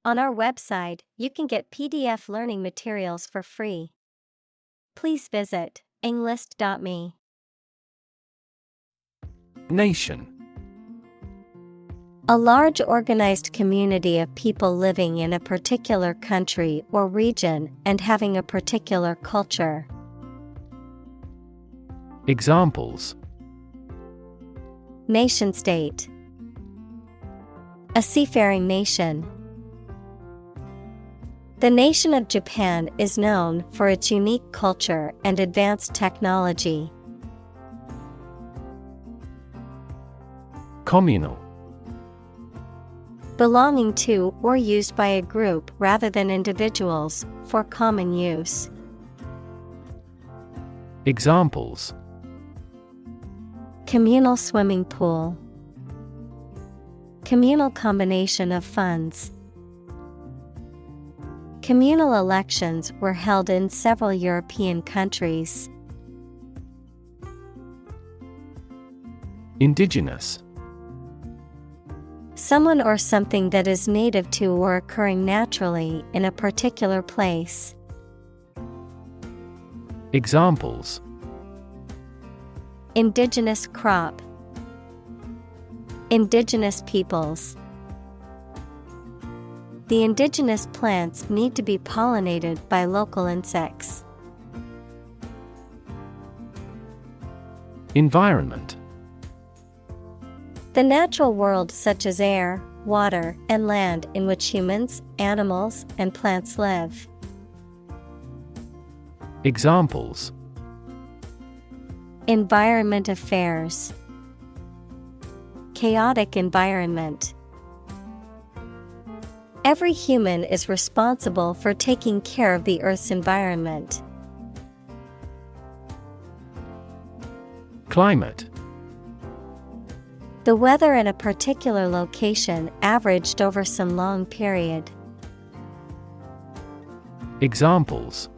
On our website, you can get PDF learning materials for free. Please visit englist.me. Nation. A large organized community of people living in a particular country or region and having a particular culture. Examples: Nation-state. A seafaring nation. The nation of Japan is known for its unique culture and advanced technology. Communal. Belonging to or used by a group rather than individuals, for common use. Examples: Communal swimming pool. Communal combination of funds. Communal elections were held in several European countries. Indigenous. Someone or something that is native to or occurring naturally in a particular place. Examples: Indigenous crop. Indigenous peoples. The indigenous plants need to be pollinated by local insects. Environment. The natural world such as air, water, and land in which humans, animals, and plants live. Examples: Environment affairs. Chaotic environment. Every human is responsible for taking care of the Earth's environment. Climate. The weather in a particular location averaged over some long period. Examples: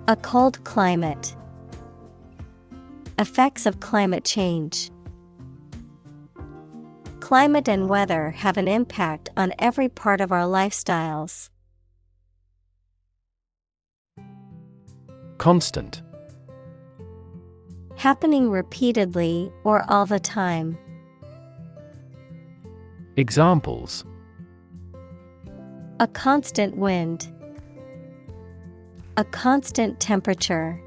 A cold climate. Effects of climate change. Climate and weather have an impact on every part of our lifestyles. Constant. Happening repeatedly or all the time. Examples: A constant wind. A constant temperature.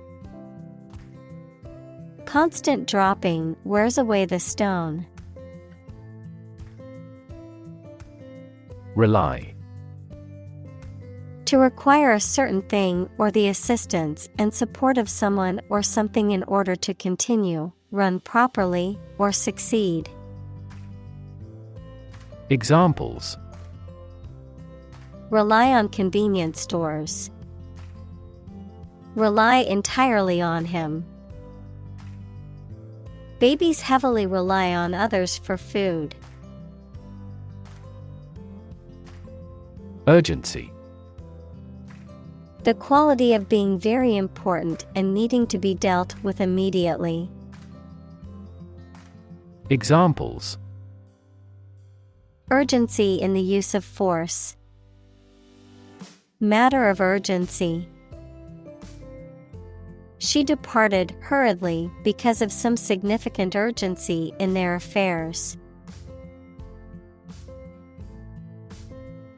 Constant dropping wears away the stone. Rely. To require a certain thing or the assistance and support of someone or something in order to continue, run properly, or succeed. Examples: Rely on convenience stores. Rely entirely on him. Babies heavily rely on others for food. Urgency. The quality of being very important and needing to be dealt with immediately. Examples: Urgency in the use of force. Matter of urgency. She departed hurriedly because of some significant urgency in their affairs.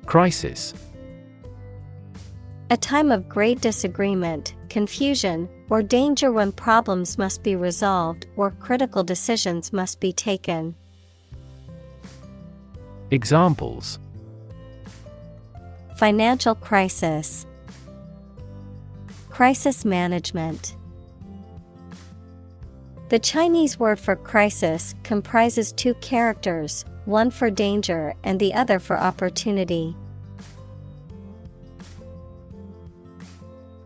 Crisis. A time of great disagreement, confusion, or danger when problems must be resolved or critical decisions must be taken. Examples: Financial crisis. Crisis management. The Chinese word for crisis comprises two characters, one for danger and the other for opportunity.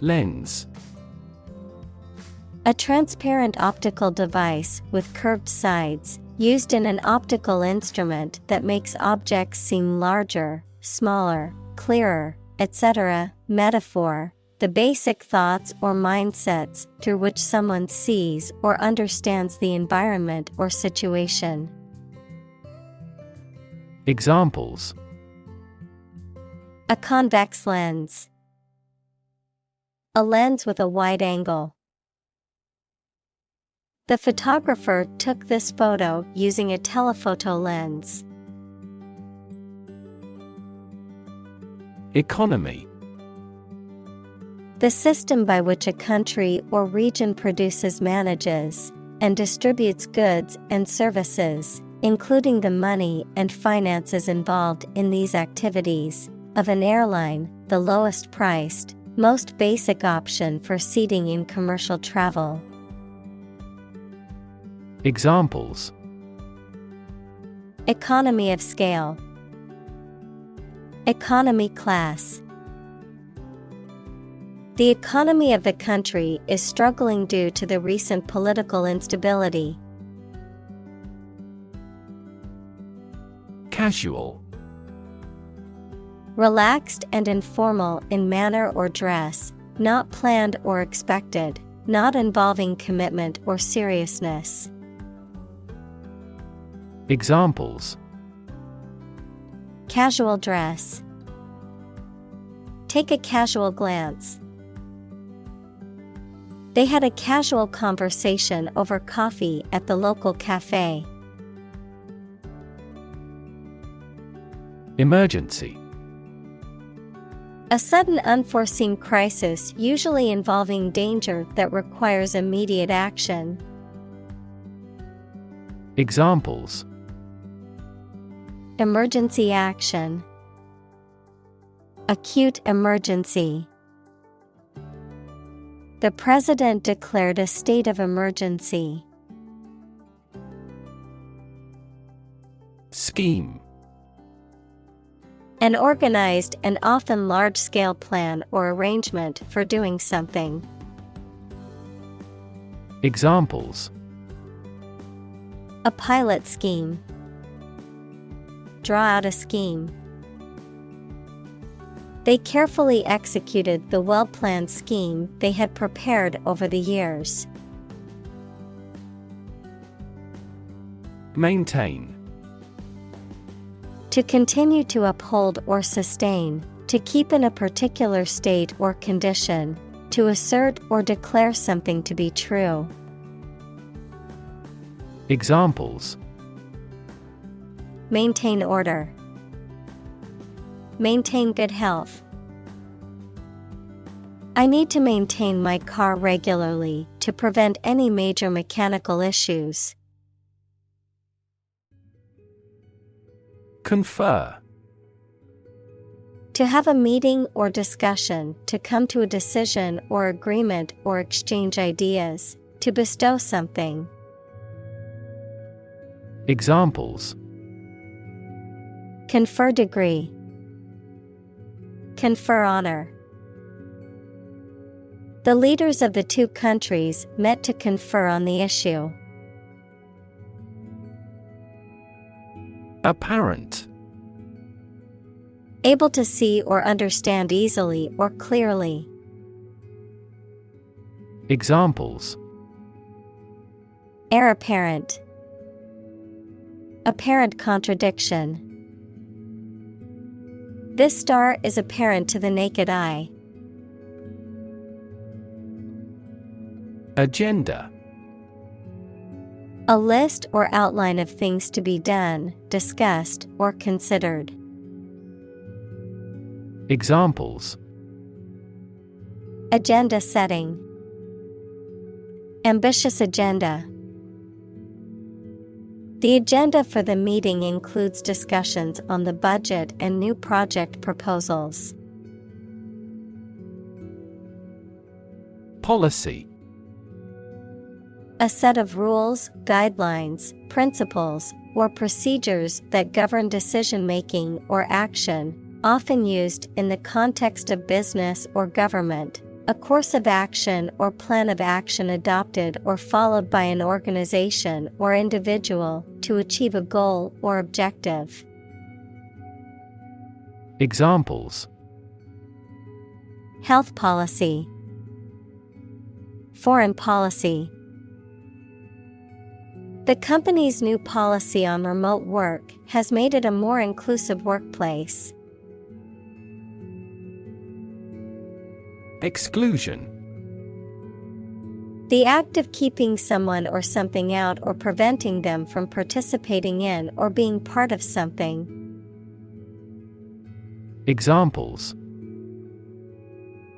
Lens. A transparent optical device with curved sides, used in an optical instrument that makes objects seem larger, smaller, clearer, etc. Metaphor. The basic thoughts or mindsets through which someone sees or understands the environment or situation. Examples: A convex lens. A lens with a wide angle. The photographer took this photo using a telephoto lens. Economy. The system by which a country or region produces, manages, and distributes goods and services, including the money and finances involved in these activities, of an airline, the lowest priced, most basic option for seating in commercial travel. Examples: Economy of scale. Economy class. The economy of the country is struggling due to the recent political instability. Casual. Relaxed and informal in manner or dress, not planned or expected, not involving commitment or seriousness. Examples: Casual dress. Take a casual glance. They had a casual conversation over coffee at the local cafe. Emergency. A sudden unforeseen crisis, usually involving danger that requires immediate action. Examples: Emergency action. Acute emergency. The president declared a state of emergency. Scheme. An organized and often large-scale plan or arrangement for doing something. Examples: A pilot scheme. Draw out a scheme. They carefully executed the well-planned scheme they had prepared over the years. Maintain. To continue to uphold or sustain, to keep in a particular state or condition, to assert or declare something to be true. Examples: Maintain order. Maintain good health. I need to maintain my car regularly to prevent any major mechanical issues. Confer. To have a meeting or discussion, to come to a decision or agreement or exchange ideas, to bestow something. Examples: Confer degree. Confer honor. The leaders of the two countries met to confer on the issue. Apparent. Able to see or understand easily or clearly. Examples: Heir apparent. Apparent contradiction. This star is apparent to the naked eye. Agenda. A list or outline of things to be done, discussed, or considered. Examples: Agenda setting. Ambitious agenda. The agenda for the meeting includes discussions on the budget and new project proposals. Policy. A set of rules, guidelines, principles, or procedures that govern decision-making or action, often used in the context of business or government. A course of action or plan of action adopted or followed by an organization or individual to achieve a goal or objective. Examples: Health policy. Foreign policy. The company's new policy on remote work has made it a more inclusive workplace. Exclusion. The act of keeping someone or something out or preventing them from participating in or being part of something. Examples: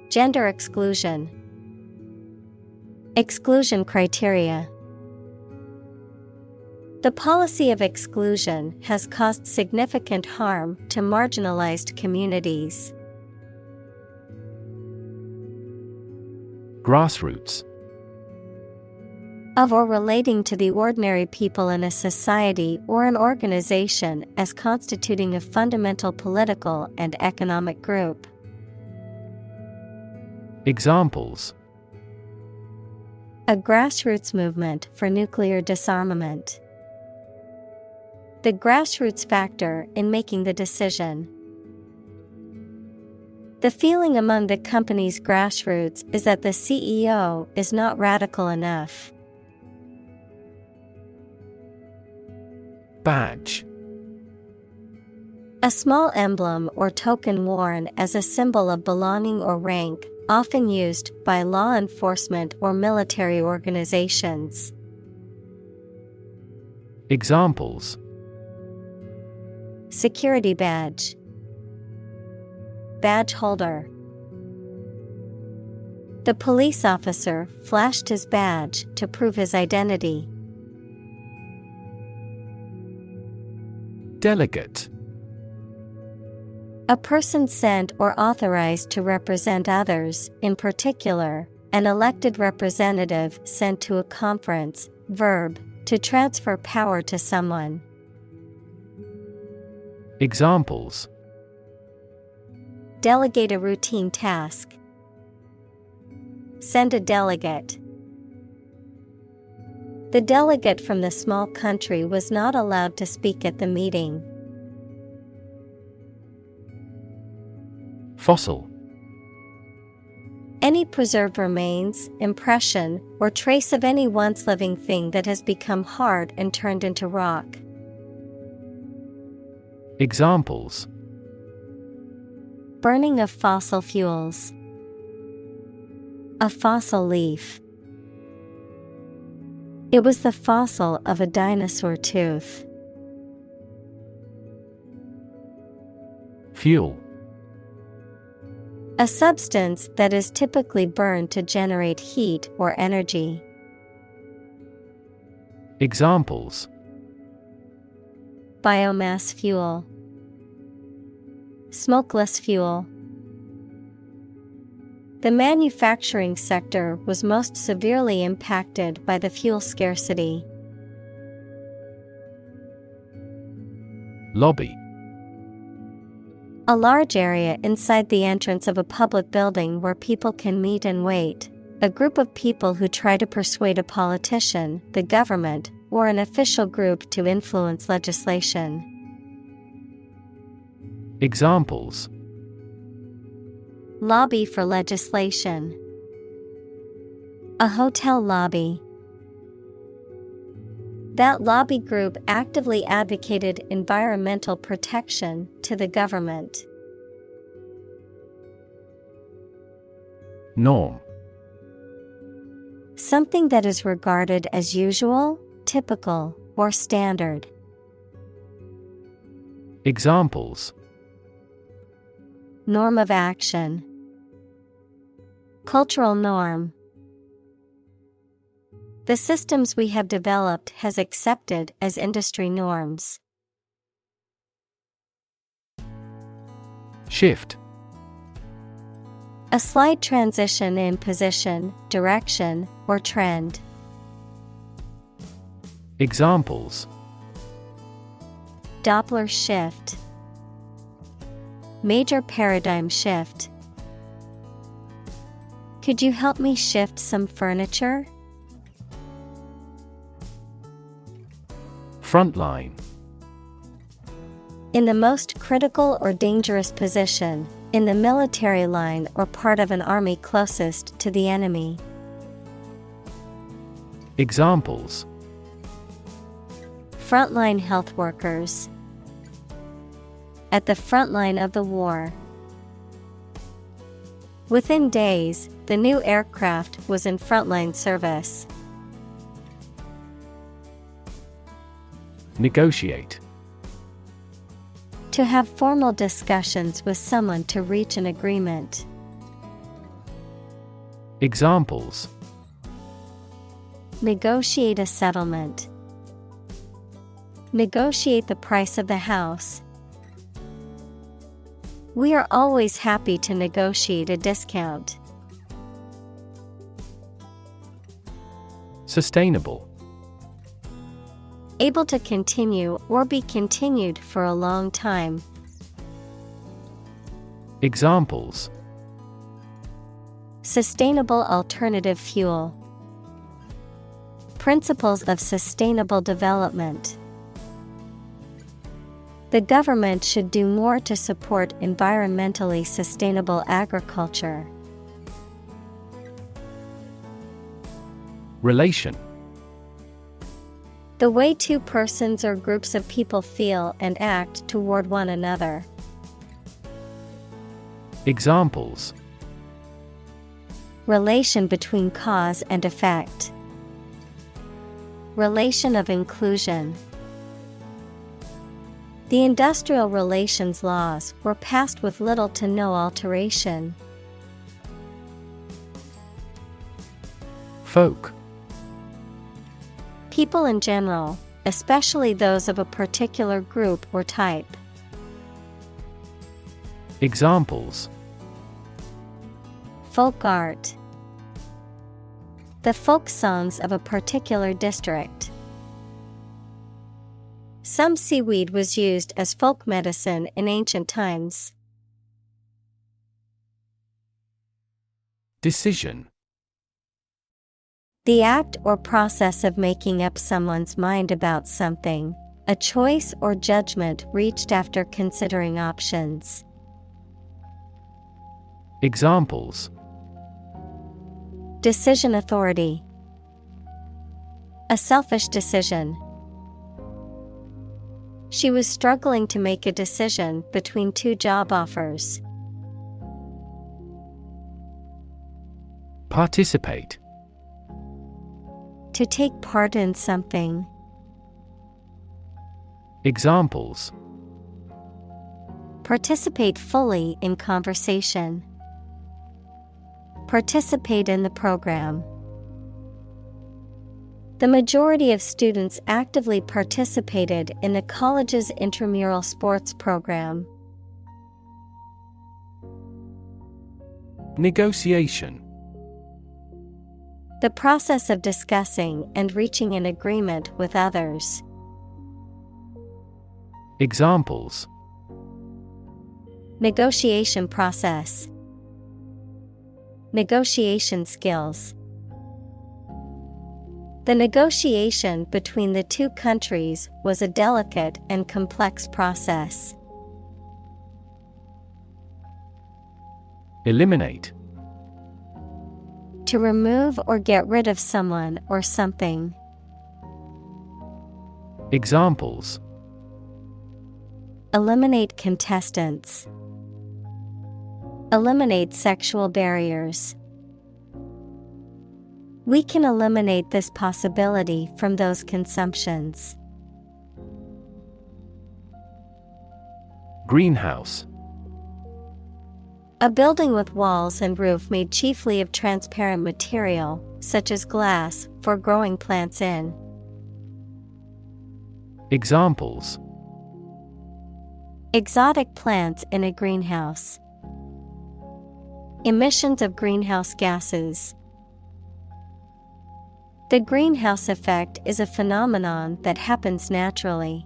Gender exclusion. Exclusion criteria. The policy of exclusion has caused significant harm to marginalized communities. Grassroots. Of or relating to the ordinary people in a society or an organization as constituting a fundamental political and economic group. Examples: A grassroots movement for nuclear disarmament. The grassroots factor in making the decision. The feeling among the company's grassroots is that the CEO is not radical enough. Badge. A small emblem or token worn as a symbol of belonging or rank, often used by law enforcement or military organizations. Examples: Security badge. Badge holder. The police officer flashed his badge to prove his identity. Delegate. A person sent or authorized to represent others, in particular, an elected representative sent to a conference. Verb, to transfer power to someone. Examples: Delegate a routine task. Send a delegate. The delegate from the small country was not allowed to speak at the meeting. Fossil. Any preserved remains, impression, or trace of any once living thing that has become hard and turned into rock. Examples: Burning of fossil fuels. A fossil leaf. It was the fossil of a dinosaur tooth. Fuel. A substance that is typically burned to generate heat or energy. Examples: Biomass fuel. Smokeless fuel. The manufacturing sector was most severely impacted by the fuel scarcity. Lobby. A large area inside the entrance of a public building where people can meet and wait. A group of people who try to persuade a politician, the government, or an official group to influence legislation. Examples: Lobby for legislation. A hotel lobby. That lobby group actively advocated environmental protection to the government. Norm. Something that is regarded as usual, typical, or standard. Examples: Norm of action. Cultural norm. The systems we have developed has accepted as industry norms. Shift. A slight transition in position, direction, or trend. Examples: Doppler shift. Major paradigm shift. Could you help me shift some furniture? Frontline. In the most critical or dangerous position, in the military line or part of an army closest to the enemy. Examples: Frontline health workers. At the front line of the war. Within days, the new aircraft was in frontline service. Negotiate. To have formal discussions with someone to reach an agreement. Examples: Negotiate a settlement. Negotiate the price of the house. We are always happy to negotiate a discount. Sustainable. Able to continue or be continued for a long time. Examples: Sustainable alternative fuel. Principles of sustainable development. The government should do more to support environmentally sustainable agriculture. Relation. The way two persons or groups of people feel and act toward one another. Examples: Relation between cause and effect. Relation of inclusion. The industrial relations laws were passed with little to no alteration. Folk. People in general, especially those of a particular group or type. Examples: Folk art. The folk songs of a particular district. Some seaweed was used as folk medicine in ancient times. Decision. The act or process of making up someone's mind about something, a choice or judgment reached after considering options. Examples: Decision authority. A selfish decision. She was struggling to make a decision between two job offers. Participate. To take part in something. Examples: Participate fully in conversation. Participate in the program. The majority of students actively participated in the college's intramural sports program. Negotiation. The process of discussing and reaching an agreement with others. Examples: Negotiation process. Negotiation skills. The negotiation between the two countries was a delicate and complex process. Eliminate. To remove or get rid of someone or something. Examples: Eliminate contestants. Eliminate sexual barriers. We can eliminate this possibility from those consumptions. Greenhouse. A building with walls and roof made chiefly of transparent material, such as glass, for growing plants in. Examples: Exotic plants in a greenhouse. Emissions of greenhouse gases. The greenhouse effect is a phenomenon that happens naturally.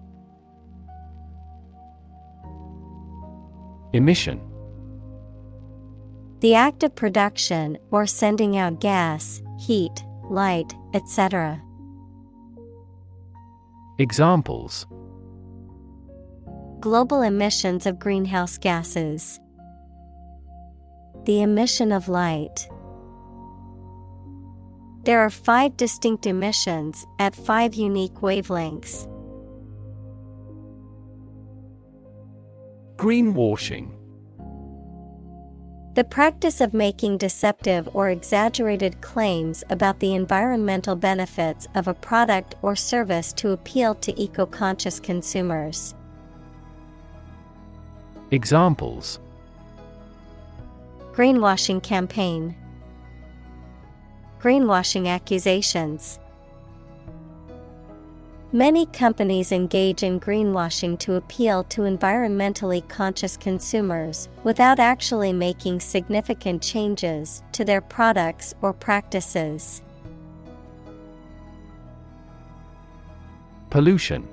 Emission. The act of production or sending out gas, heat, light, etc. Examples: Global emissions of greenhouse gases. The emission of light. There are 5 distinct emissions at 5 unique wavelengths. Greenwashing. The practice of making deceptive or exaggerated claims about the environmental benefits of a product or service to appeal to eco-conscious consumers. Examples: Greenwashing campaign. Greenwashing accusations. Many companies engage in greenwashing to appeal to environmentally conscious consumers without actually making significant changes to their products or practices. Pollution.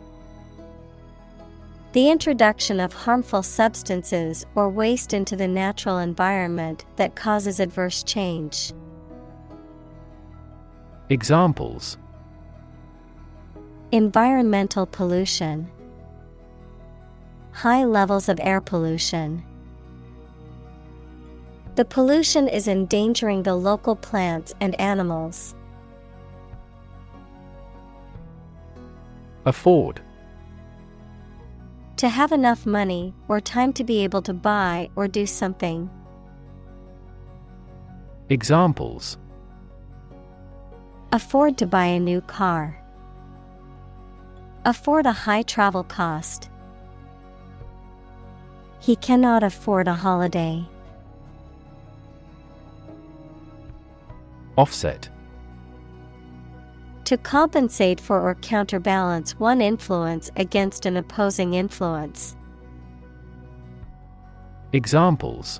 The introduction of harmful substances or waste into the natural environment that causes adverse change. Examples: Environmental pollution. High levels of air pollution. The pollution is endangering the local plants and animals. Afford. To have enough money or time to be able to buy or do something. Examples: Afford to buy a new car. Afford a high travel cost. He cannot afford a holiday. Offset. To compensate for or counterbalance one influence against an opposing influence. Examples: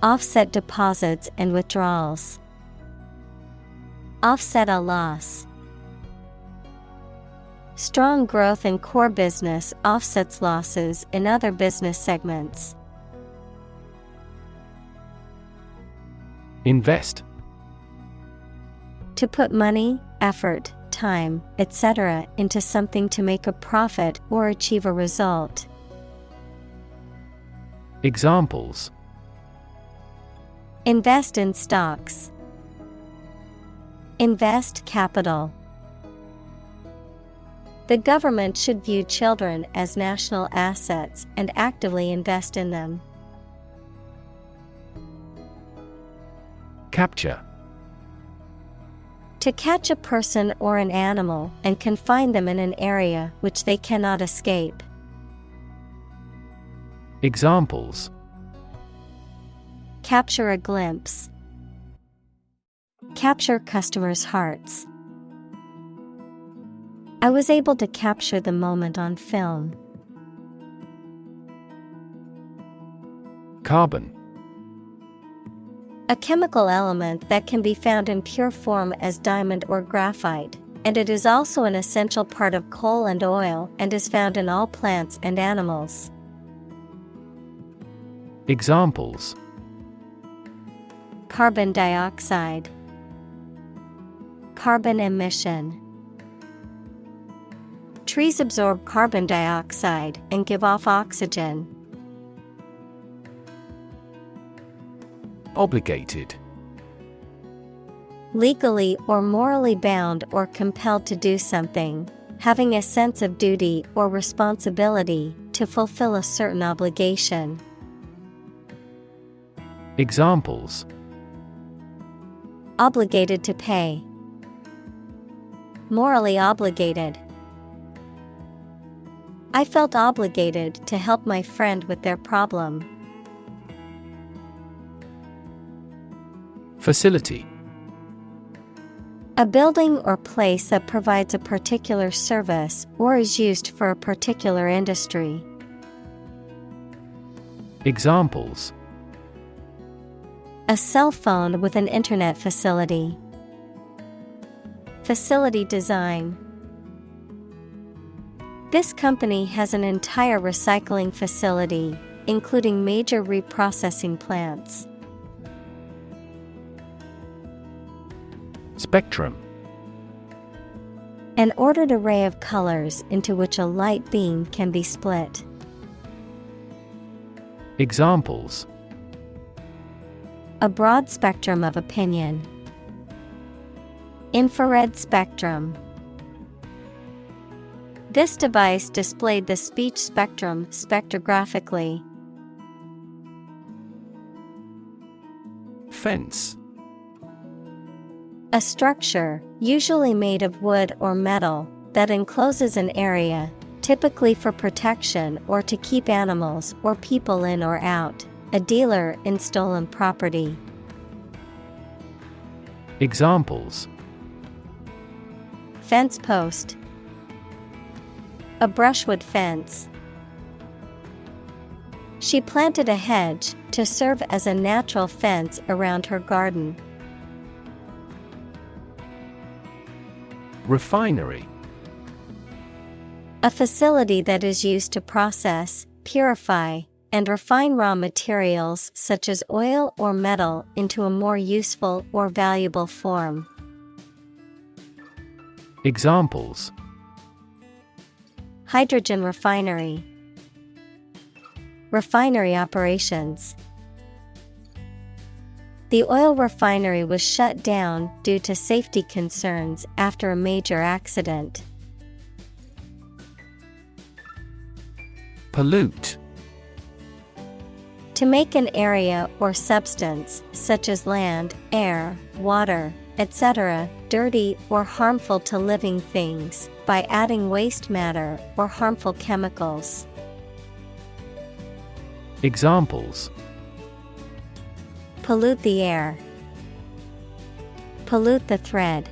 Offset deposits and withdrawals. Offset a loss. Strong growth in core business offsets losses in other business segments. Invest. To put money, effort, time, etc. into something to make a profit or achieve a result. Examples: Invest in stocks. Invest capital. The government should view children as national assets and actively invest in them. Capture. To catch a person or an animal and confine them in an area which they cannot escape. Examples: Capture a glimpse. Capture customers' hearts. I was able to capture the moment on film. Carbon. A chemical element that can be found in pure form as diamond or graphite, and it is also an essential part of coal and oil and is found in all plants and animals. Examples: Carbon dioxide. Carbon emission. Trees absorb carbon dioxide and give off oxygen. Obligated. Legally or morally bound or compelled to do something, having a sense of duty or responsibility to fulfill a certain obligation. Examples: Obligated to pay. Morally obligated. I felt obligated to help my friend with their problem. Facility. A building or place that provides a particular service or is used for a particular industry. Examples: A cell phone with an internet facility. Facility design. This company has an entire recycling facility, including major reprocessing plants. Spectrum. An ordered array of colors into which a light beam can be split. Examples: A broad spectrum of opinion. Infrared spectrum. This device displayed the speech spectrum spectrographically. Fence. A structure, usually made of wood or metal, that encloses an area, typically for protection or to keep animals or people in or out. A dealer in stolen property. Examples: Fence post. A brushwood fence. She planted a hedge to serve as a natural fence around her garden. Refinery. A facility that is used to process, purify, and refine raw materials such as oil or metal into a more useful or valuable form. Examples: Hydrogen refinery. Refinery operations. The oil refinery was shut down due to safety concerns after a major accident. Pollute. To make an area or substance, such as land, air, water, etc., dirty or harmful to living things, by adding waste matter or harmful chemicals. Examples: Pollute the air. Pollute the thread.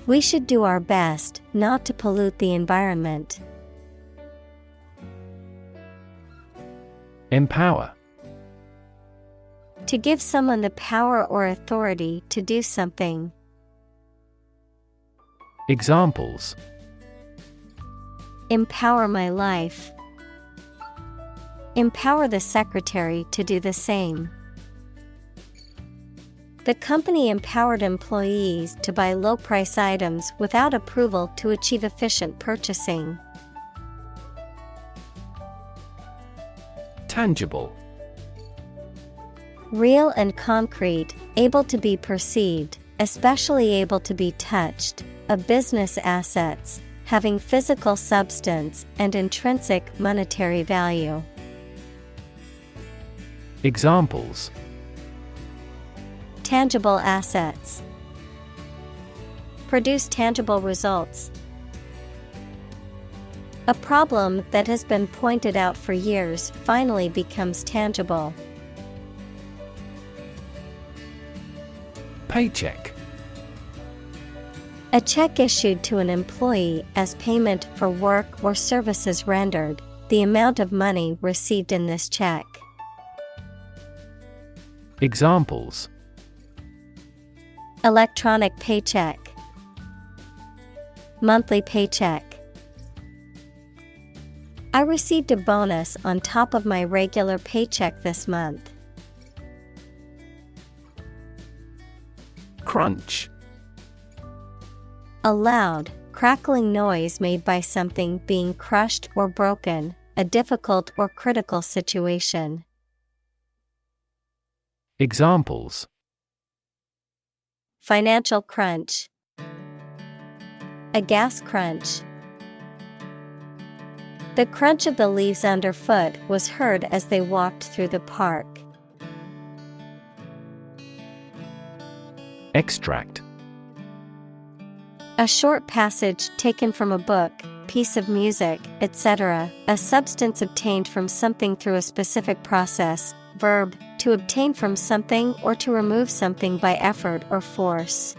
We should do our best not to pollute the environment. Empower. To give someone the power or authority to do something. Examples: Empower my life. Empower the secretary to do the same. The company empowered employees to buy low-price items without approval to achieve efficient purchasing. Tangible. Real and concrete, able to be perceived, especially able to be touched, of business assets, having physical substance and intrinsic monetary value. Examples: Tangible assets. Produce tangible results. A problem that has been pointed out for years finally becomes tangible. Paycheck. A check issued to an employee as payment for work or services rendered, the amount of money received in this check. Examples: Electronic paycheck. Monthly paycheck. I received a bonus on top of my regular paycheck this month. Crunch. A loud, crackling noise made by something being crushed or broken, a difficult or critical situation. Examples: Financial crunch. A gas crunch. The crunch of the leaves underfoot was heard as they walked through the park. Extract. A short passage taken from a book, piece of music, etc., a substance obtained from something through a specific process. Verb, to obtain from something or to remove something by effort or force.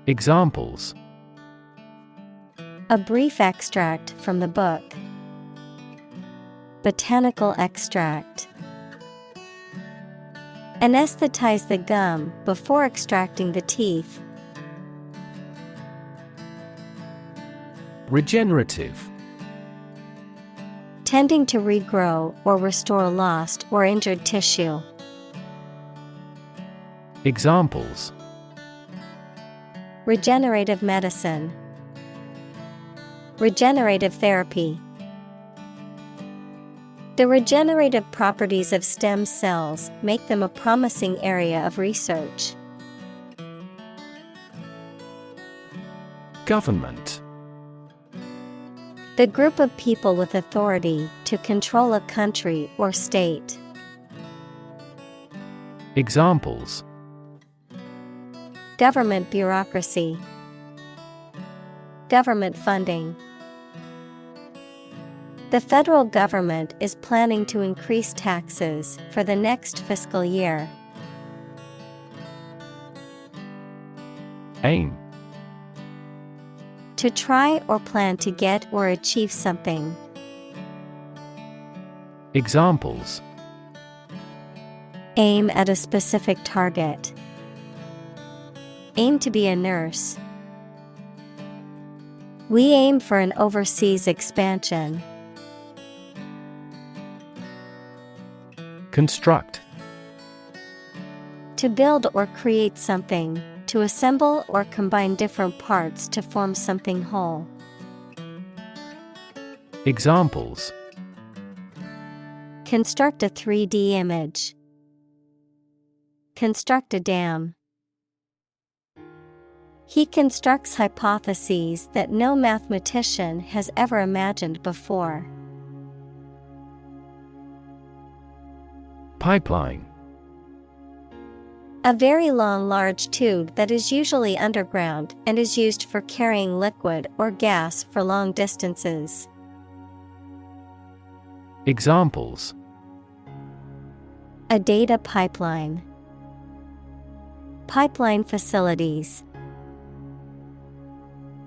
Examples: A brief extract from the book. Botanical extract. Anesthetize the gum before extracting the teeth. Regenerative. Tending to regrow or restore lost or injured tissue. Examples: Regenerative medicine. Regenerative therapy. The regenerative properties of stem cells make them a promising area of research. Government. The group of people with authority to control a country or state. Examples: government bureaucracy, government funding. The federal government is planning to increase taxes for the next fiscal year. Aim: to try or plan to get or achieve something. Examples: aim at a specific target, aim to be a nurse. We aim for an overseas expansion. Construct: to build or create something, to assemble or combine different parts to form something whole. Examples: construct a 3D image, construct a dam. He constructs hypotheses that no mathematician has ever imagined before. Pipeline: a very long, large tube that is usually underground and is used for carrying liquid or gas for long distances. Examples: a data pipeline, pipeline facilities.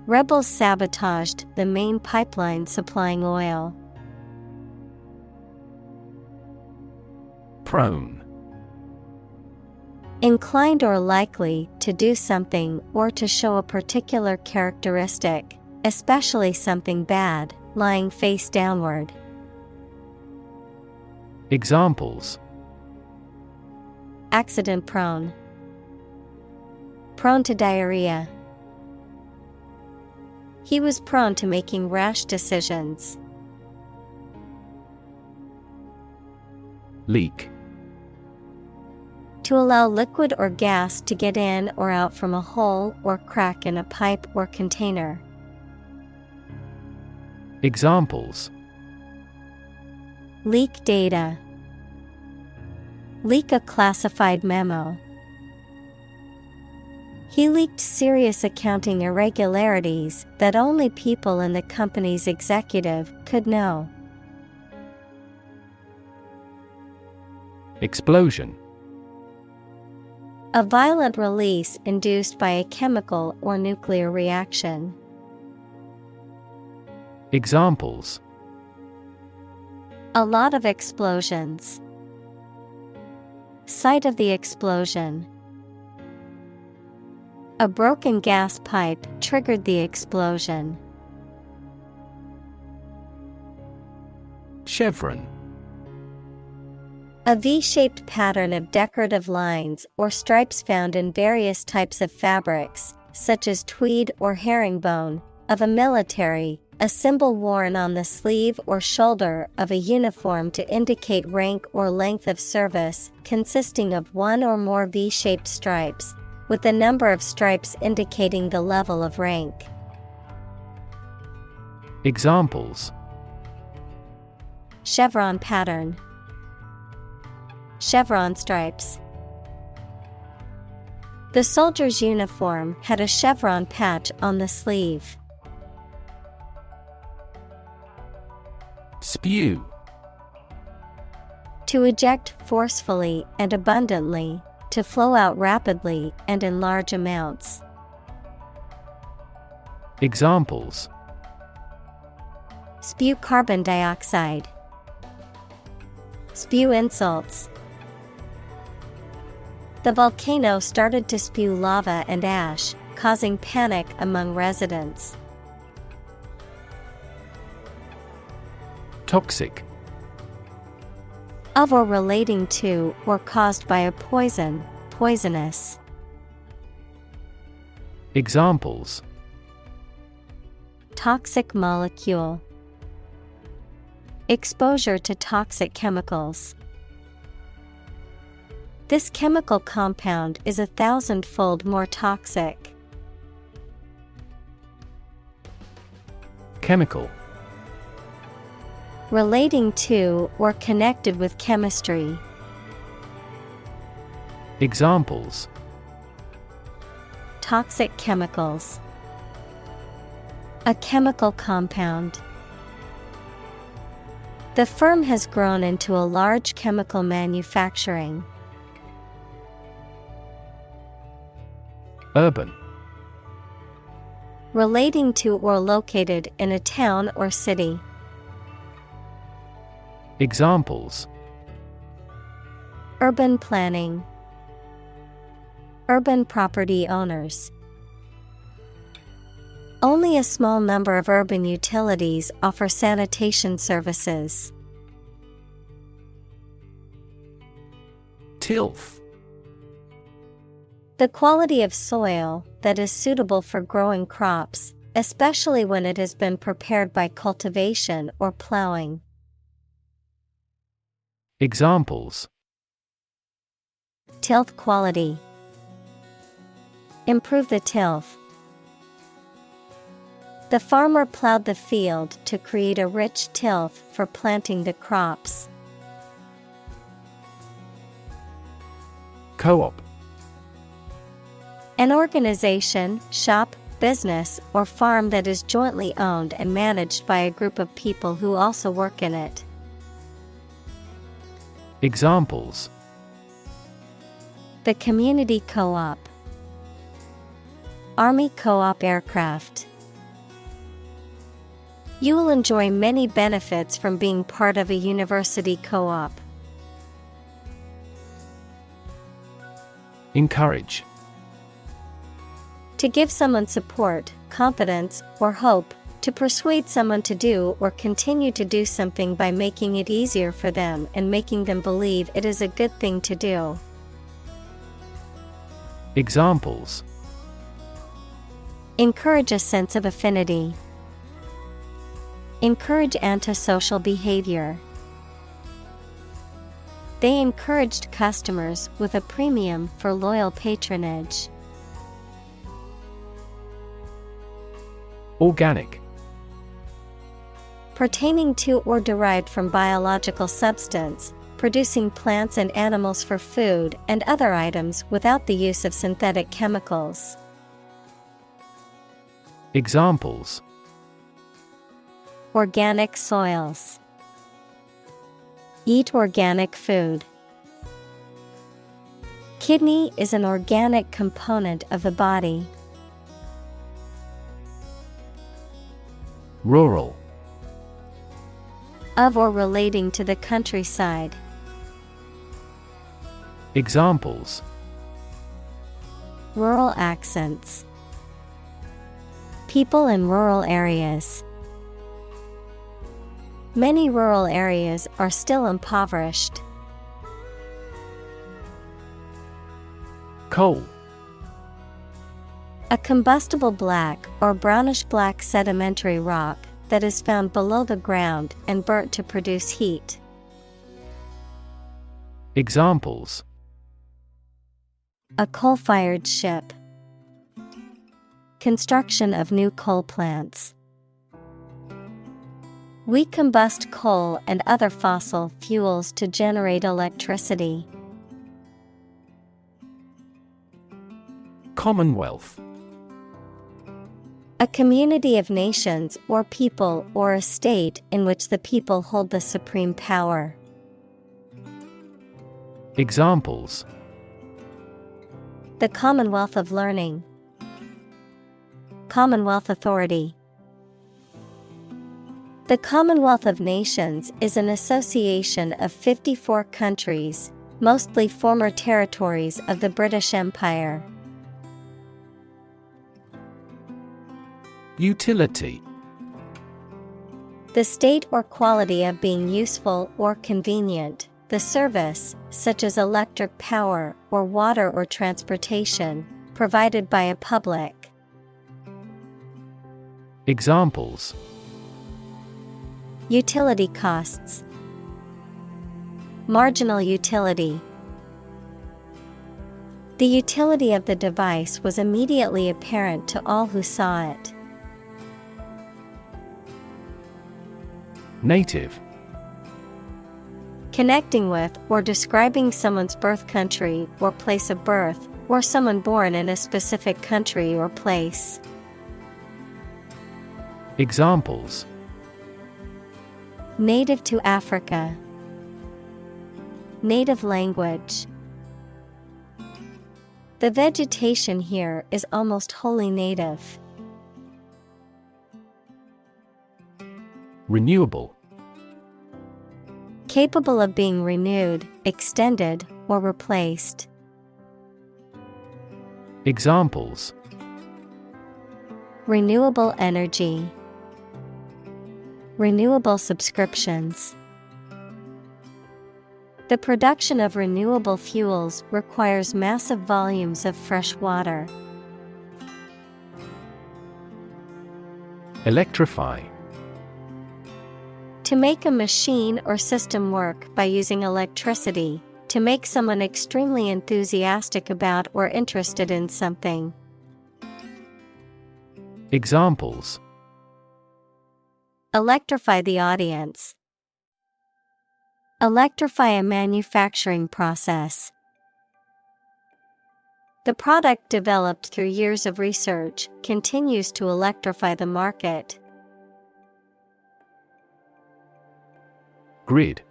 Rebels sabotaged the main pipeline supplying oil. Prone: inclined or likely to do something or to show a particular characteristic, especially something bad, lying face downward. Examples: accident prone, prone to diarrhea. He was prone to making rash decisions. Leak: to allow liquid or gas to get in or out from a hole or crack in a pipe or container. Examples: leak data, leak a classified memo. He leaked serious accounting irregularities that only people in the company's executive could know. Explosion: a violent release induced by a chemical or nuclear reaction. Examples: a lot of explosions. Site of the explosion. A broken gas pipe triggered the explosion. Chevron: a V-shaped pattern of decorative lines or stripes found in various types of fabrics, such as tweed or herringbone, of a military, a symbol worn on the sleeve or shoulder of a uniform to indicate rank or length of service, consisting of one or more V-shaped stripes, with the number of stripes indicating the level of rank. Examples: chevron pattern, chevron stripes. The soldier's uniform had a chevron patch on the sleeve. Spew: to eject forcefully and abundantly, to flow out rapidly and in large amounts. Examples: spew carbon dioxide, spew insults. The volcano started to spew lava and ash, causing panic among residents. Toxic: of or relating to or caused by a poison, poisonous. Examples: toxic molecule, exposure to toxic chemicals. This chemical compound is 1,000-fold more toxic. Chemical: relating to or connected with chemistry. Examples: toxic chemicals, a chemical compound. The firm has grown into a large chemical manufacturing. Urban. Relating to or located in a town or city. Examples: urban planning, urban property owners. Only a small number of urban utilities offer sanitation services. Tilth. The quality of soil that is suitable for growing crops, especially when it has been prepared by cultivation or plowing. Examples: tilth quality, improve the tilth. The farmer plowed the field to create a rich tilth for planting the crops. Co-op. An organization, shop, business, or farm that is jointly owned and managed by a group of people who also work in it. Examples: the community co-op, Army co-op aircraft. You will enjoy many benefits from being part of a university co-op. Encourage. To give someone support, confidence, or hope, to persuade someone to do or continue to do something by making it easier for them and making them believe it is a good thing to do. Examples: encourage a sense of affinity, encourage antisocial behavior. They encouraged customers with a premium for loyal patronage. Organic. Pertaining to or derived from biological substance, producing plants and animals for food and other items without the use of synthetic chemicals. Examples: organic soils, eat organic food. Kidney is an organic component of the body. Rural. Of or relating to the countryside. Examples: rural accents, people in rural areas. Many rural areas are still impoverished. Coal. A combustible black or brownish-black sedimentary rock that is found below the ground and burnt to produce heat. Examples: a coal-fired ship, construction of new coal plants. We combust coal and other fossil fuels to generate electricity. Commonwealth. A community of nations or people or a state in which the people hold the supreme power. Examples: the Commonwealth of Learning, Commonwealth Authority. The Commonwealth of Nations is an association of 54 countries, mostly former territories of the British Empire. Utility. The state or quality of being useful or convenient, the service, such as electric power or water or transportation, provided by a public. Examples: utility costs, marginal utility. The utility of the device was immediately apparent to all who saw it. Native. Connecting with or describing someone's birth country or place of birth, or someone born in a specific country or place. Examples: Native to Africa. Native language. The vegetation here is almost wholly native. Renewable. Capable of being renewed, extended, or replaced. Examples: Renewable energy. Renewable subscriptions. The production of renewable fuels requires massive volumes of fresh water. Electrify. To make a machine or system work by using electricity, to make someone extremely enthusiastic about or interested in something. Examples: Electrify the audience. Electrify a manufacturing process. The product developed through years of research continues to electrify the market. Grid.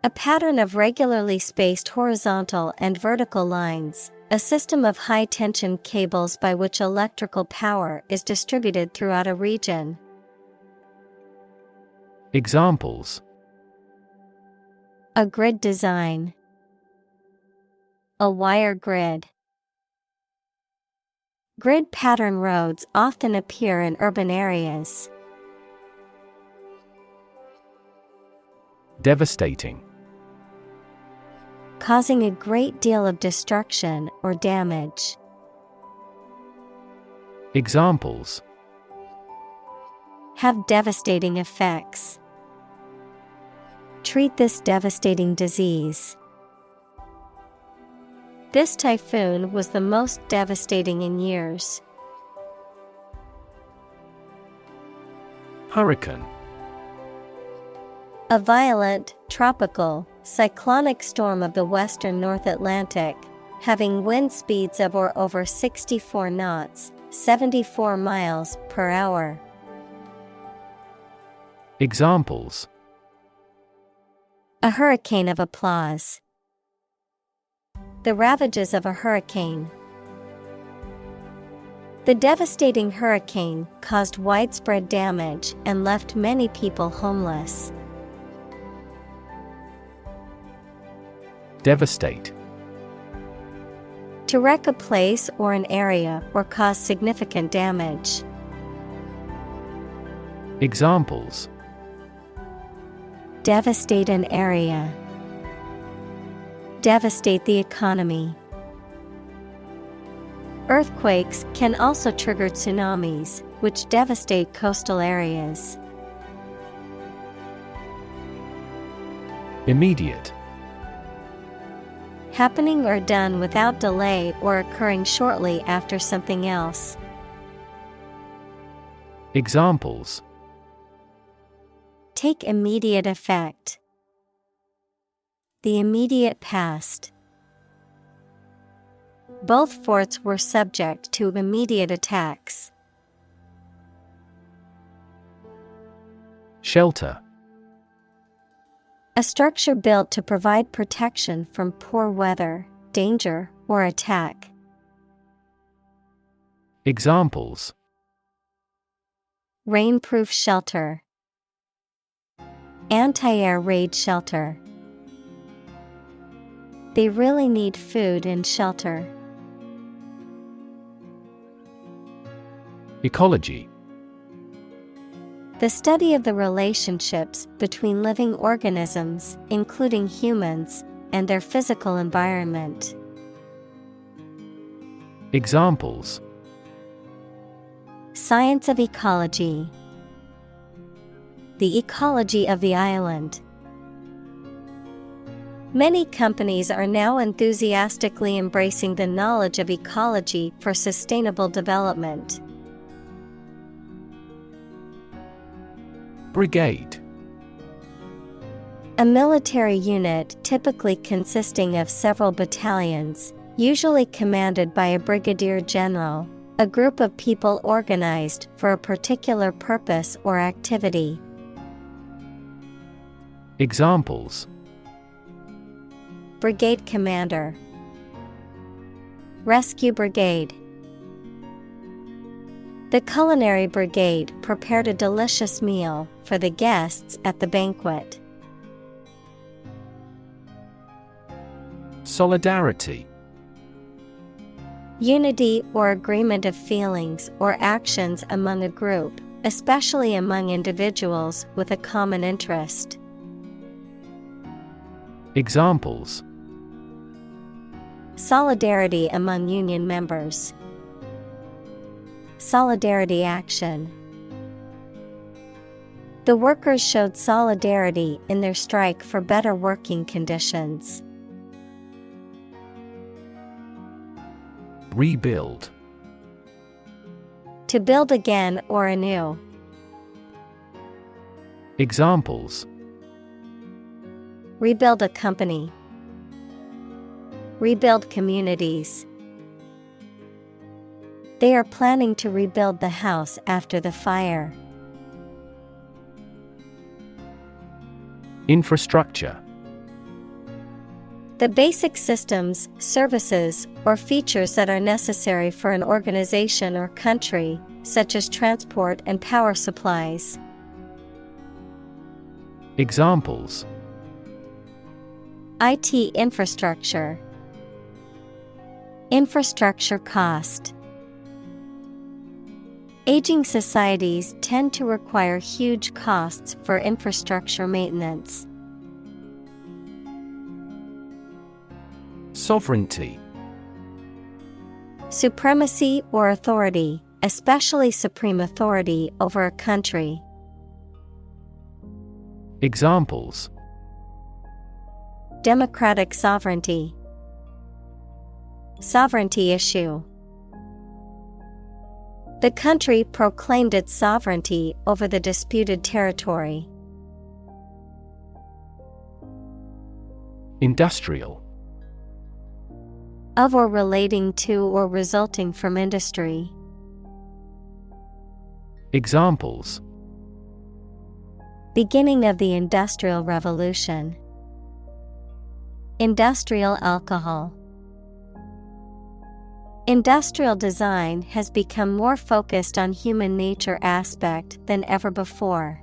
A pattern of regularly spaced horizontal and vertical lines, a system of high-tension cables by which electrical power is distributed throughout a region. Examples: A grid design. A wire grid. Grid pattern roads often appear in urban areas. Devastating. Causing a great deal of destruction or damage. Examples: Have devastating effects. Treat this devastating disease. This typhoon was the most devastating in years. Hurricane. A violent, tropical, cyclonic storm of the western North Atlantic, having wind speeds of or over 64 knots, 74 miles per hour. Examples: A hurricane of applause. The ravages of a hurricane. The devastating hurricane caused widespread damage and left many people homeless. Devastate. To wreck a place or an area or cause significant damage. Examples: Devastate an area. Devastate the economy. Earthquakes can also trigger tsunamis, which devastate coastal areas. Immediate. Happening or done without delay or occurring shortly after something else. Examples: Take immediate effect. The immediate past. Both forts were subject to immediate attacks. Shelter. A structure built to provide protection from poor weather, danger, or attack. Examples: Rainproof shelter. Anti-air raid shelter. They really need food and shelter. Ecology. The study of the relationships between living organisms, including humans, and their physical environment. Examples: Science of ecology. The ecology of the island. Many companies are now enthusiastically embracing the knowledge of ecology for sustainable development. Brigade. A military unit typically consisting of several battalions, usually commanded by a brigadier general, a group of people organized for a particular purpose or activity. Examples: Brigade commander, rescue brigade. The culinary brigade prepared a delicious meal for the guests at the banquet. Solidarity. Unity or agreement of feelings or actions among a group, especially among individuals with a common interest. Examples: Solidarity among union members. Solidarity action. The workers showed solidarity in their strike for better working conditions. Rebuild. To build again or anew. Examples: Rebuild a company. Rebuild communities. They are planning to rebuild the house after the fire. Infrastructure. The basic systems, services, or features that are necessary for an organization or country, such as transport and power supplies. Examples: IT infrastructure. Infrastructure cost. Aging societies tend to require huge costs for infrastructure maintenance. Sovereignty. Supremacy or authority, especially supreme authority over a country. Examples: Democratic sovereignty. Sovereignty issue. The country proclaimed its sovereignty over the disputed territory. Industrial. Of or relating to or resulting from industry. Examples: Beginning of the Industrial Revolution. Industrial alcohol. Industrial design has become more focused on human nature aspect than ever before.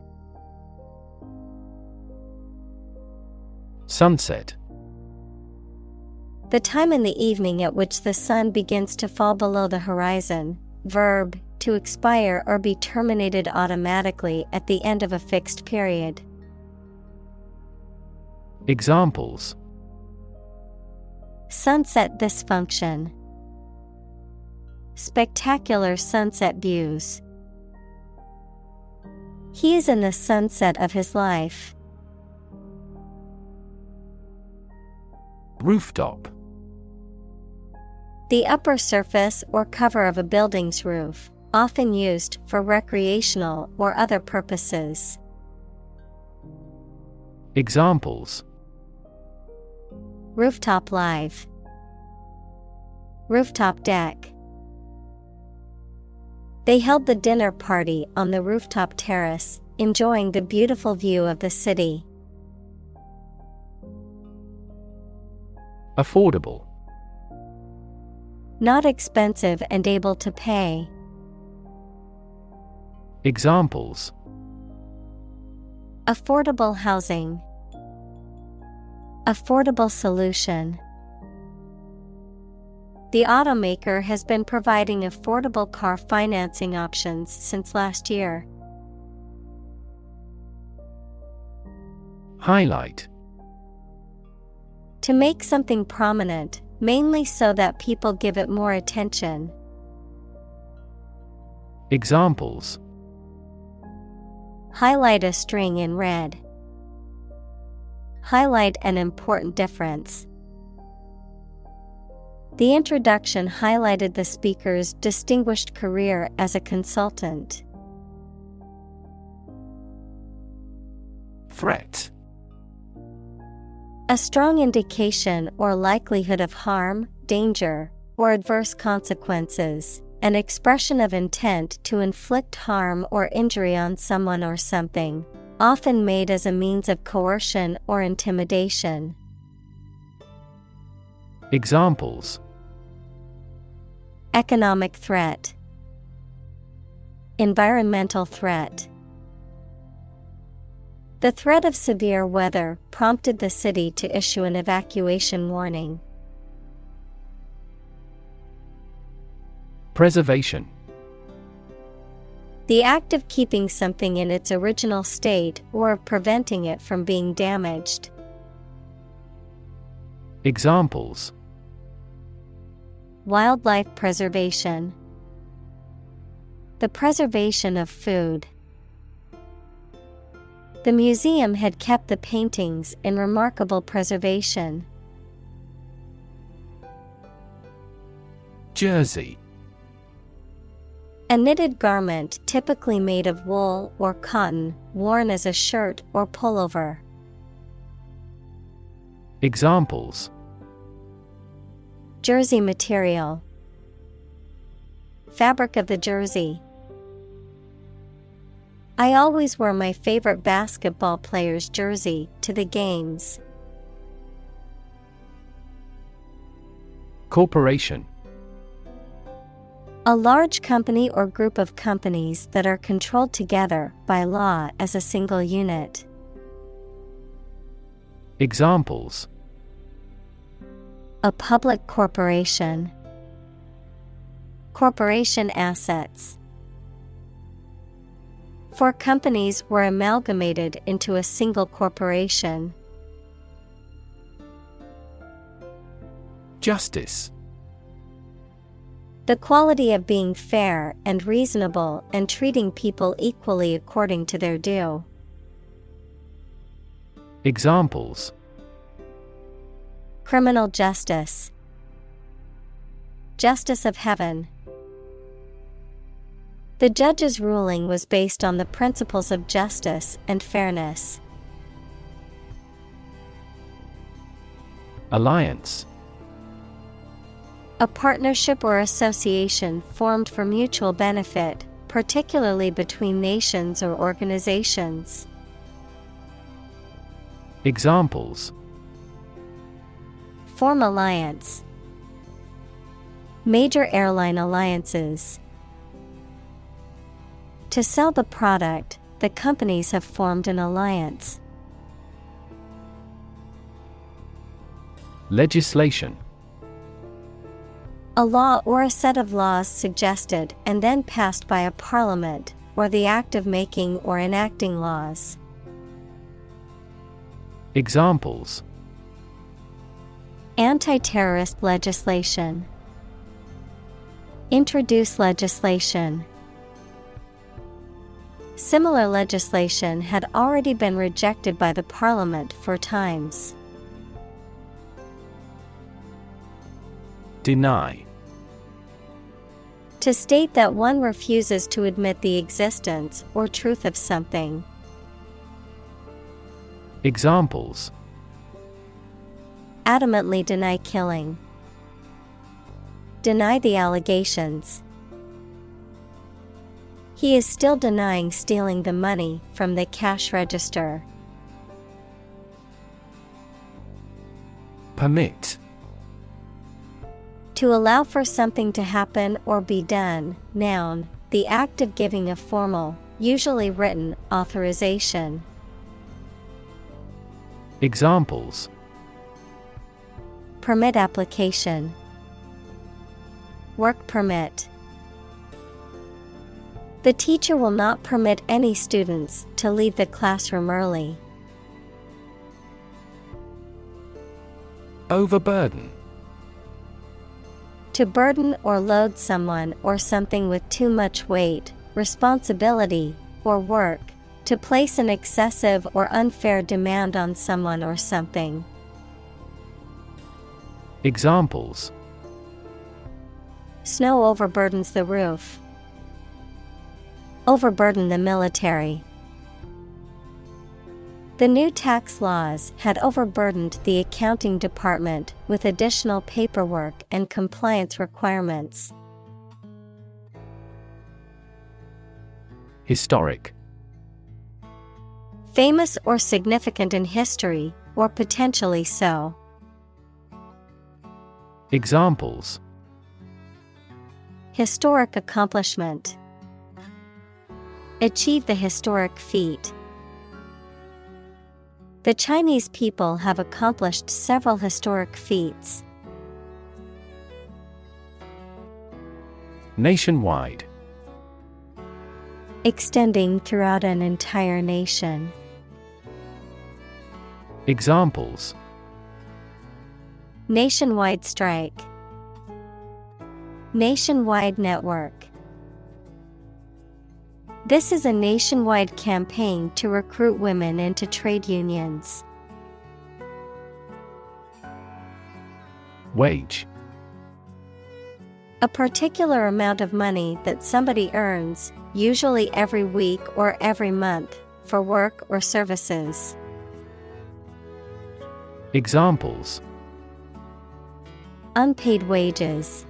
Sunset. The time in the evening at which the sun begins to fall below the horizon. Verb, to expire or be terminated automatically at the end of a fixed period. Examples: Sunset dysfunction. Spectacular sunset views. He is in the sunset of his life. Rooftop. The upper surface or cover of a building's roof, often used for recreational or other purposes. Examples: Rooftop live. Rooftop deck. They held the dinner party on the rooftop terrace, enjoying the beautiful view of the city. Affordable. Not expensive and able to pay. Examples: Affordable housing. Affordable solution. The automaker has been providing affordable car financing options since last year. Highlight. To make something prominent, mainly so that people give it more attention. Examples: Highlight a string in red. Highlight an important difference. The introduction highlighted the speaker's distinguished career as a consultant. Threat. A strong indication or likelihood of harm, danger, or adverse consequences. An expression of intent to inflict harm or injury on someone or something, often made as a means of coercion or intimidation. Examples: Economic threat, environmental threat. The threat of severe weather prompted the city to issue an evacuation warning. Preservation. The act of keeping something in its original state or of preventing it from being damaged. Examples: Wildlife preservation, the preservation of food. The museum had kept the paintings in remarkable preservation. Jersey. A knitted garment typically made of wool or cotton, worn as a shirt or pullover. Examples: Jersey material, fabric of the jersey. I always wear my favorite basketball player's jersey to the games. Corporation. A large company or group of companies that are controlled together by law as a single unit. Examples: A public corporation. Corporation assets. 4 companies were amalgamated into a single corporation. Justice. The quality of being fair and reasonable and treating people equally according to their due. Examples: Criminal justice. Justice of heaven. The judge's ruling was based on the principles of justice and fairness. Alliance. A partnership or association formed for mutual benefit, particularly between nations or organizations. Examples: Form alliance. Major airline alliances. To sell the product, the companies have formed an alliance. Legislation. A law or a set of laws suggested and then passed by a parliament, or the act of making or enacting laws. Examples: Anti-terrorist legislation. Introduce legislation. Similar legislation had already been rejected by the parliament 4 times. Deny. To state that one refuses to admit the existence or truth of something. Examples: Adamantly deny killing. Deny the allegations. He is still denying stealing the money from the cash register. Permit. To allow for something to happen or be done. Noun, the act of giving a formal, usually written, authorization. Examples: Permit application. Work permit. The teacher will not permit any students to leave the classroom early. Overburden. To burden or load someone or something with too much weight, responsibility, or work. To place an excessive or unfair demand on someone or something. Examples: Snow overburdens the roof. Overburden the military. The new tax laws had overburdened the accounting department with additional paperwork and compliance requirements. Historic. Famous or significant in history, or potentially so. Examples: Historic accomplishment. Achieve the historic feat. The Chinese people have accomplished several historic feats. Nationwide. Extending throughout an entire nation. Examples: Nationwide strike. Nationwide network. This is a nationwide campaign to recruit women into trade unions. Wage. A particular amount of money that somebody earns, usually every week or every month, for work or services. Examples: Unpaid wages.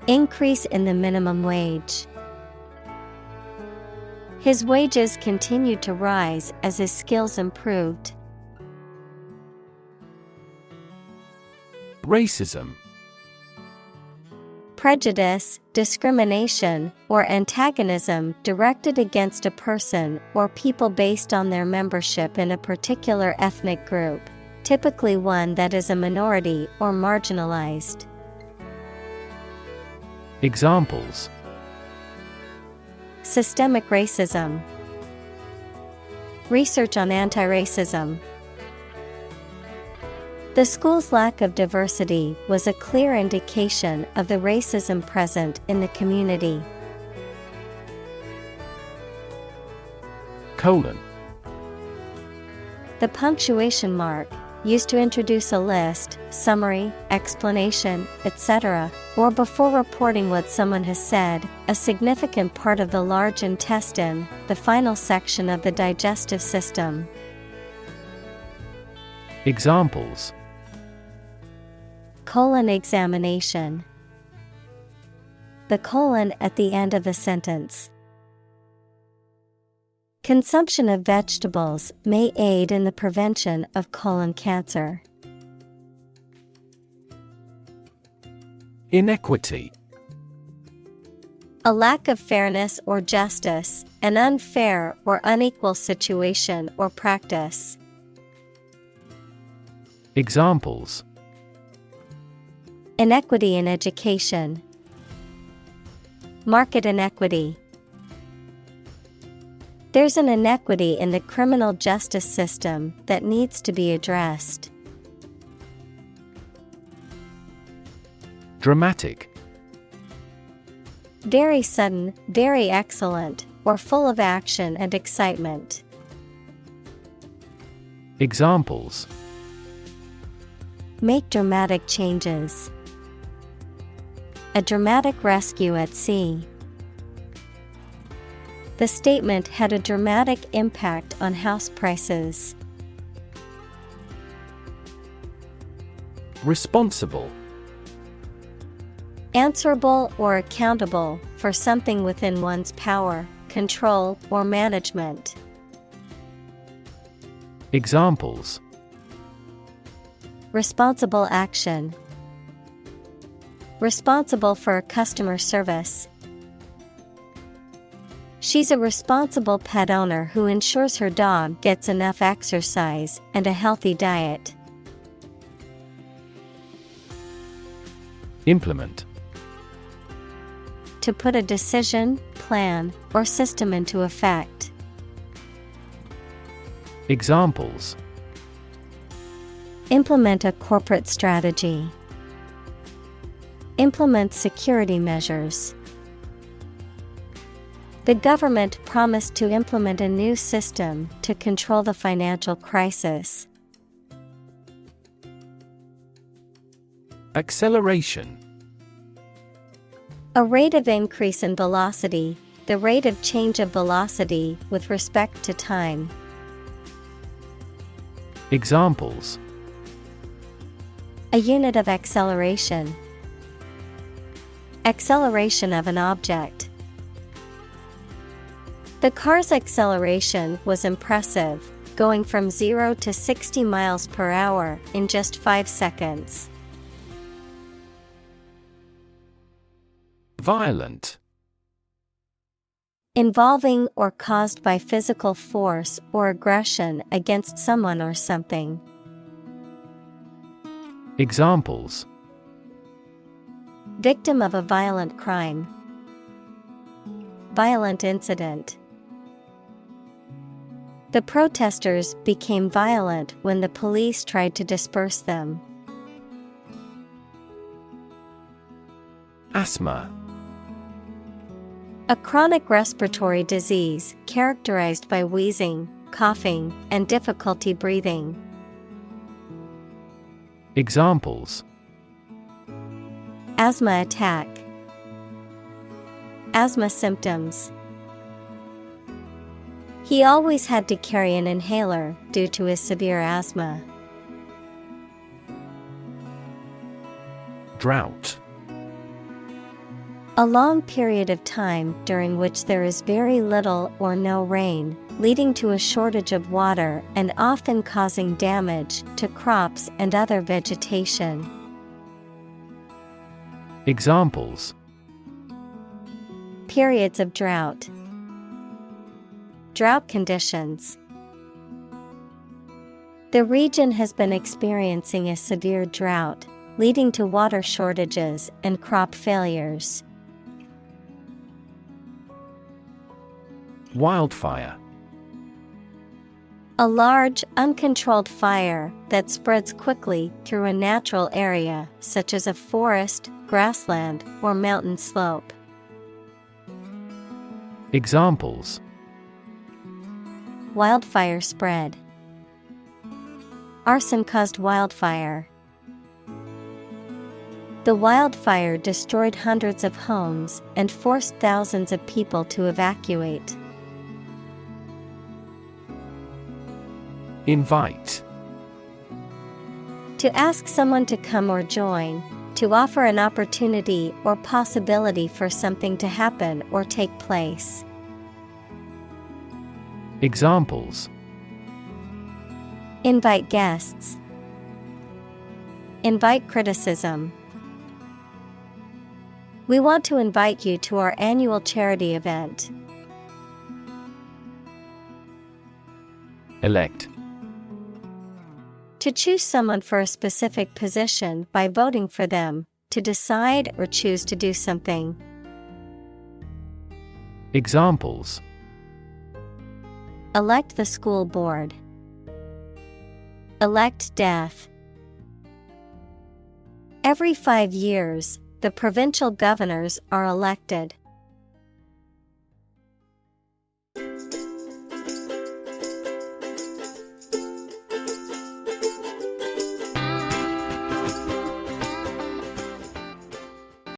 Increase in the minimum wage. His wages continued to rise as his skills improved. Racism. Prejudice, discrimination, or antagonism directed against a person or people based on their membership in a particular ethnic group, typically one that is a minority or marginalized. Examples: Systemic racism. Research on anti-racism. The school's lack of diversity was a clear indication of the racism present in the community. Colon. The punctuation mark, used to introduce a list, summary, explanation, etc., or before reporting what someone has said, a significant part of the large intestine, the final section of the digestive system. Examples: Colon examination. The colon at the end of the sentence. Consumption of vegetables may aid in the prevention of colon cancer. Inequity. A lack of fairness or justice, an unfair or unequal situation or practice. Examples: Inequity in education. Market inequity. There's an inequity in the criminal justice system that needs to be addressed. Dramatic. Very sudden, very excellent, or full of action and excitement. Examples: Make dramatic changes. A dramatic rescue at sea. The statement had a dramatic impact on house prices. Responsible. Answerable or accountable for something within one's power, control, or management. Examples: Responsible action. Responsible for customer service. She's a responsible pet owner who ensures her dog gets enough exercise and a healthy diet. Implement. To put a decision, plan, or system into effect. Examples: Implement a corporate strategy. Implement security measures. The government promised to implement a new system to control the financial crisis. Acceleration. A rate of increase in velocity, the rate of change of velocity with respect to time. Examples: A unit of acceleration. Acceleration of an object. The car's acceleration was impressive, going from 0 to 60 miles per hour in just 5 seconds. Violent. Involving or caused by physical force or aggression against someone or something. Examples: Victim of a violent crime. Violent incident. The protesters became violent when the police tried to disperse them. Asthma. A chronic respiratory disease characterized by wheezing, coughing, and difficulty breathing. Examples: Asthma attack. Asthma symptoms. He always had to carry an inhaler due to his severe asthma. Drought. A long period of time during which there is very little or no rain, leading to a shortage of water and often causing damage to crops and other vegetation. Examples: Periods of drought. Drought conditions. The region has been experiencing a severe drought, leading to water shortages and crop failures. Wildfire. A large, uncontrolled fire that spreads quickly through a natural area, such as a forest, grassland, or mountain slope. Examples: Wildfire spread. Arson caused wildfire. The wildfire destroyed hundreds of homes and forced thousands of people to evacuate. Invite. To ask someone to come or join, to offer an opportunity or possibility for something to happen or take place. Examples: Invite guests. Invite criticism. We want to invite you to our annual charity event. Elect. To choose someone for a specific position by voting for them, to decide or choose to do something. Examples: Elect the school board. Elect death. Every 5 years, the provincial governors are elected.